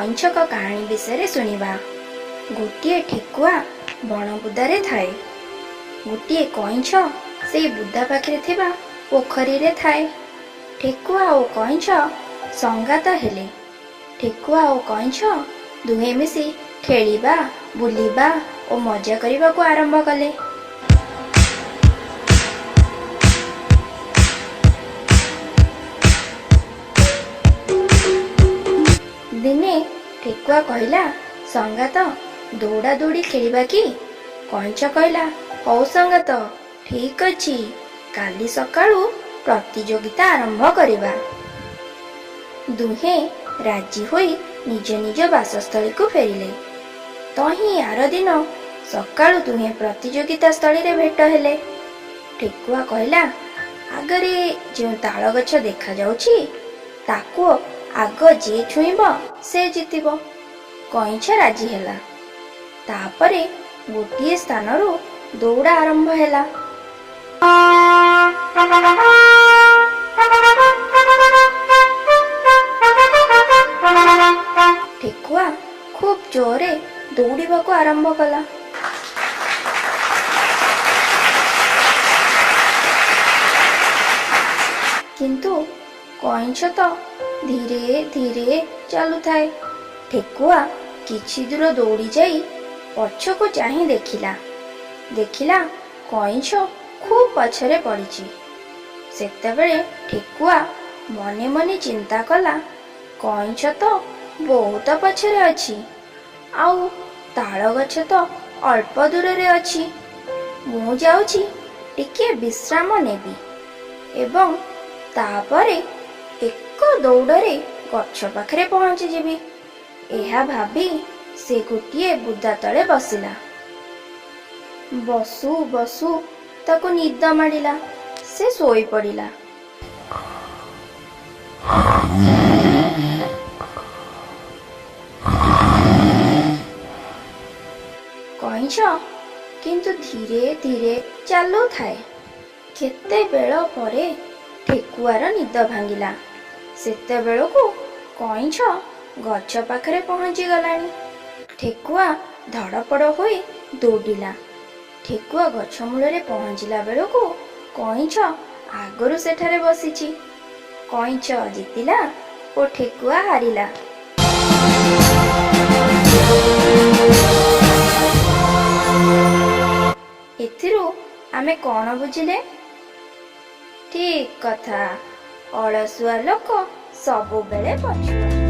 କଇଁଛଙ୍କ କାହାଣୀ ବିଷୟରେ ଶୁଣିବା। ଗୋଟିଏ ଠେକୁଆ ବଣ ବୁଦାରେ ଥାଏ। ଗୋଟିଏ କଇଁଛ ସେଇ ବୁଦା ପାଖରେ ଥିବା ପୋଖରୀରେ ଥାଏ। ଠେକୁଆ ଓ କଇଁଛ ସଙ୍ଗାତ ହେଲେ। ଠେକୁଆ ଓ କଇଁଛ ଦୁହେଁ ମିଶି ଖେଳିବା, ବୁଲିବା ଓ ମଜା କରିବାକୁ ଆରମ୍ଭ କଲେ। ଦିନେ ଠେକୁଆ କହିଲା, ସଙ୍ଗାତ, ଦୌଡ଼ା ଦୌଡ଼ି ଖେଳିବା କି? କଇଁଛ କହିଲା, ହଉ ସଙ୍ଗାତ, ଠିକ୍ ଅଛି, କାଲି ସକାଳୁ ପ୍ରତିଯୋଗିତା ଆରମ୍ଭ କରିବା। ଦୁହେଁ ରାଜି ହୋଇ ନିଜ ନିଜ ବାସସ୍ଥଳୀକୁ ଫେରିଲେ। ତହିଁ ଆର ଦିନ ସକାଳୁ ଦୁହେଁ ପ୍ରତିଯୋଗିତା ସ୍ଥଳୀରେ ଭେଟ ହେଲେ। ଠେକୁଆ କହିଲା, ଆଗରେ ଯେଉଁ ତାଳ ଗଛ ଦେଖାଯାଉଛି ତାକୁ ଆଗ ଯିଏ ଛୁଇଁବ ସେ ଜିତିବ। କଇଁଛ ରାଜି ହେଲା। ତାପରେ ଗୋଟିଏ ସ୍ଥାନରୁ ଦୌଡ଼ା ଆରମ୍ଭ ହେଲା। ଠେକୁଆ ଖୁବ୍ ଜୋରରେ ଦୌଡ଼ିବାକୁ ଆରମ୍ଭ କଲା। କିନ୍ତୁ କଇଁଛ ତ ଧୀରେ ଧୀରେ ଚାଲୁଥାଏ। ଠେକୁଆ କିଛି ଦୂର ଦୌଡ଼ି ଯାଇ ପଛକୁ ଚାହିଁ ଦେଖିଲା କଇଁଛ ଖୁବ୍ ପଛରେ ପଡ଼ିଛି। ସେତେବେଳେ ଠେକୁଆ ମନେ ମନେ ଚିନ୍ତା କଲା, କଇଁଛ ତ ବହୁତ ପଛରେ ଅଛି, ଆଉ ତାଳ ଗଛ ତ ଅଳ୍ପ ଦୂରରେ ଅଛି। ମୁଁ ଯାଉଛି ଟିକେ ବିଶ୍ରାମ ନେବି ଏବଂ ତାପରେ ଏକ ଦୌଡ଼ରେ ଗଛ ପାଖରେ ପହଞ୍ଚିଯିବି। ଏହା ଭାବି ସେ ଗୋଟିଏ ବୁଦା ତଳେ ବସିଲା। ବସୁ ବସୁ ତାକୁ ନିଦ ମାଡ଼ିଲା। ସେ ଶୋଇପଡ଼ିଲା। କଇଁଛ କିନ୍ତୁ ଧୀରେ ଧୀରେ ଚାଲୁଥାଏ। କେତେବେଳ ପରେ ଠେକୁଆର ନିଦ ଭାଙ୍ଗିଲା। ସେତେବେଳକୁ କଇଁଛ ଗଛ ପାଖରେ ପହଞ୍ଚିଗଲାଣି। ଠେକୁଆ ଧଡ଼ପଡ଼ ହୋଇ ଦୌଡ଼ିଲା। ଠେକୁଆ ଗଛ ମୂଳରେ ପହଞ୍ଚିଲା ବେଳକୁ କଇଁଛ ଆଗରୁ ସେଠାରେ ବସିଛି। କଇଁଛ ଜିତିଲା ଓ ଠେକୁଆ ହାରିଲା। ଏଥିରୁ ଆମେ କ'ଣ ବୁଝିଲେ? ଠିକ୍ କଥା, ଅଳସୁଆ ଲୋକ ସବୁବେଳେ ପଛୁଆ।